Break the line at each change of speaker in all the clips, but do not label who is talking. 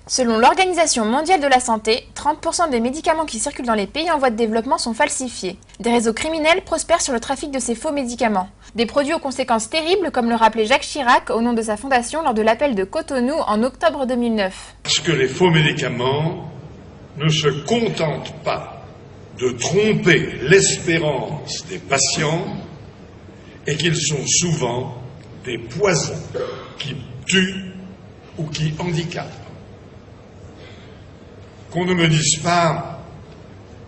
Selon l'Organisation mondiale de la santé, 30% des médicaments qui circulent dans les pays en voie de développement sont falsifiés. Des réseaux criminels prospèrent sur le trafic de ces faux médicaments. Des produits aux conséquences terribles, comme le rappelait Jacques Chirac au nom de sa fondation lors de l'appel de Cotonou en octobre 2009.
Parce que les faux médicaments ne se contentent pas de tromper l'espérance des patients et qu'ils sont souvent des poisons qui tuent ou qui handicapent. Qu'on ne me dise pas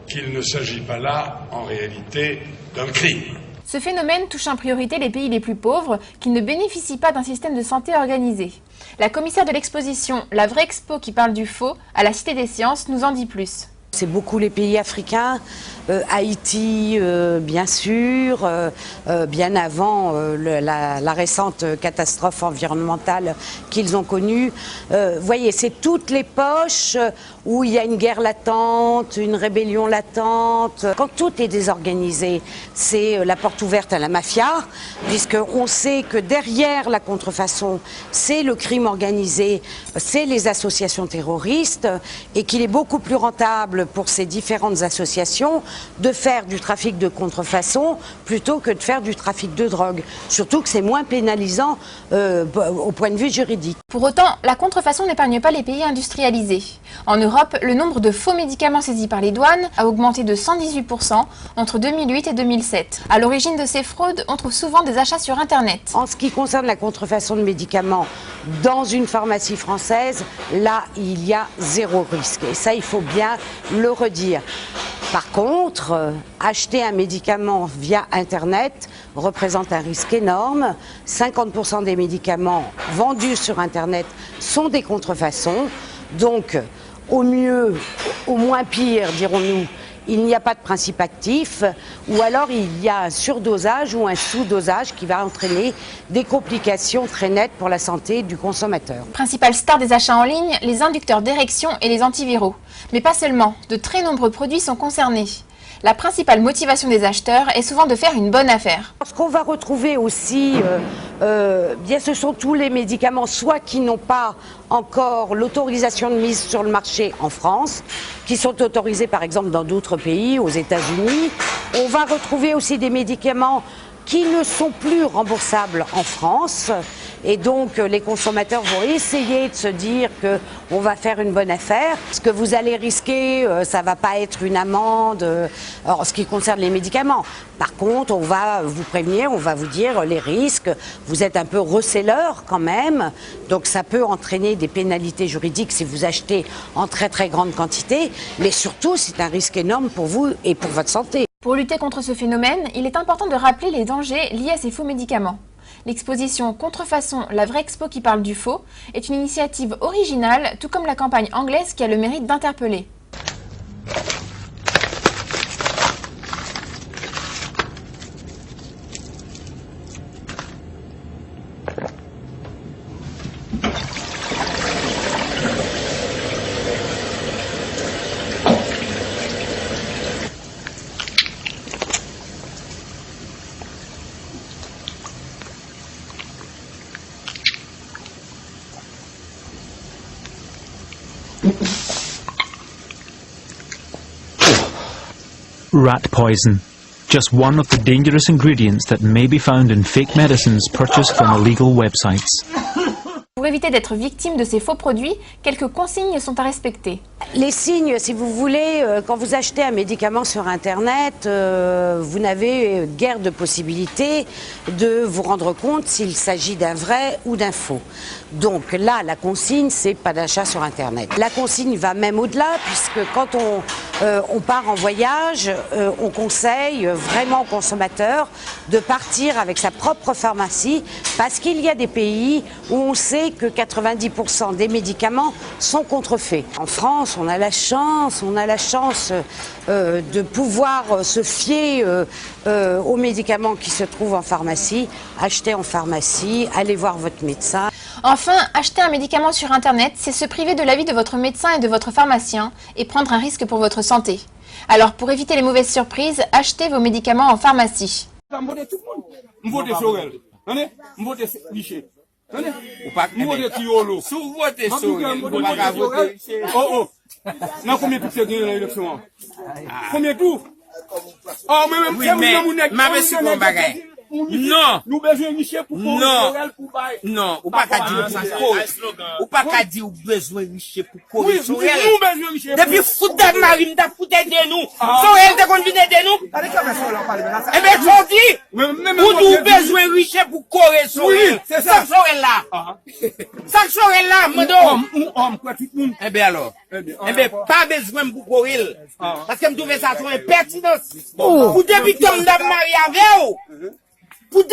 qu'il ne s'agit pas là, en réalité, d'un crime.
Ce phénomène touche en priorité les pays les plus pauvres qui ne bénéficient pas d'un système de santé organisé. La commissaire de l'exposition La Vraie Expo qui parle du faux à la Cité des Sciences nous en dit plus.
C'est beaucoup les pays africains, Haïti bien sûr, bien avant la récente catastrophe environnementale qu'ils ont connue. Voyez, c'est toutes les poches où il y a une guerre latente, une rébellion latente. Quand tout est désorganisé, c'est la porte ouverte à la mafia, puisqu'on sait que derrière la contrefaçon, c'est le crime organisé, c'est les associations terroristes, et qu'il est beaucoup plus rentable pour ces différentes associations de faire du trafic de contrefaçon plutôt que de faire du trafic de drogue. Surtout que c'est moins pénalisant au point de vue juridique.
Pour autant, la contrefaçon n'épargne pas les pays industrialisés. En Europe, le nombre de faux médicaments saisis par les douanes a augmenté de 118% entre 2008 et 2007. À l'origine de ces fraudes, on trouve souvent des achats sur Internet.
En ce qui concerne la contrefaçon de médicaments dans une pharmacie française, là, il y a zéro risque. Et ça, il faut bien le redire. Par contre, acheter un médicament via Internet représente un risque énorme. 50% des médicaments vendus sur Internet sont des contrefaçons. Donc, au mieux, au moins pire, dirons-nous, il n'y a pas de principe actif, ou alors il y a un surdosage ou un sous-dosage qui va entraîner des complications très nettes pour la santé du consommateur.
Principale star des achats en ligne, les inducteurs d'érection et les antiviraux. Mais pas seulement, de très nombreux produits sont concernés. La principale motivation des acheteurs est souvent de faire une bonne affaire.
Ce qu'on va retrouver aussi, bien, ce sont tous les médicaments, soit qui n'ont pas encore l'autorisation de mise sur le marché en France, qui sont autorisés par exemple dans d'autres pays, aux États-Unis. On va retrouver aussi des médicaments qui ne sont plus remboursables en France. Et donc les consommateurs vont essayer de se dire qu'on va faire une bonne affaire. Ce que vous allez risquer, ça ne va pas être une amende en ce qui concerne les médicaments. Par contre, on va vous prévenir, on va vous dire les risques. Vous êtes un peu receleur quand même, donc ça peut entraîner des pénalités juridiques si vous achetez en très très grande quantité. Mais surtout, c'est un risque énorme pour vous et pour votre santé.
Pour lutter contre ce phénomène, il est important de rappeler les dangers liés à ces faux médicaments. L'exposition Contrefaçon, la vraie expo qui parle du faux est une initiative originale, tout comme la campagne anglaise qui a le mérite d'interpeller.
Rat poison. Just one of the dangerous ingredients that may be found in fake medicines purchased from illegal websites.
Pour éviter d'être victime de ces faux produits, quelques consignes sont à respecter.
Les signes, si vous voulez, quand vous achetez un médicament sur Internet, vous n'avez guère de possibilité de vous rendre compte s'il s'agit d'un vrai ou d'un faux. Donc là, la consigne, c'est pas d'achat sur Internet. La consigne va même au-delà, puisque quand on part en voyage, on conseille vraiment aux consommateurs de partir avec sa propre pharmacie, parce qu'il y a des pays où on sait que 90% des médicaments sont contrefaits. En France, on a la chance de pouvoir se fier aux médicaments qui se trouvent en pharmacie, acheter en pharmacie, aller voir votre médecin.
Enfin, acheter un médicament sur Internet, c'est se priver de l'avis de votre médecin et de votre pharmacien et prendre un risque pour votre santé. Alors, pour éviter les mauvaises surprises, achetez vos médicaments en pharmacie.
Ou pas sous voter Sorel, ou pas voter.
Oh. Non, combien de tours dans l'élection? Combien de tours? Oh,
oui, mais, ma c'est bon bagay. Non.
Nous besoin de Michel pour Sorel pour bail.
Non, ou pas qu'à dire ou pas qu'à dire besoin de Michel pour courir Sorel.
Nous besoin de Michel.
Depuis foot de Marie, m'ta fouté de nous. Sorel te conduit de nous. Eh ben, j'en dis. Pour nous besoin de Michel pour courir Sorel.
C'est ça.
Sorel là. Ça Sorel là, madame.
Homme, quoi, tout le monde.
Eh bien alors. Eh bien, pas besoin pour courir. Parce que me trouve ça trop impertinence. Pour depuis que m'ta Marie avec vous. Pour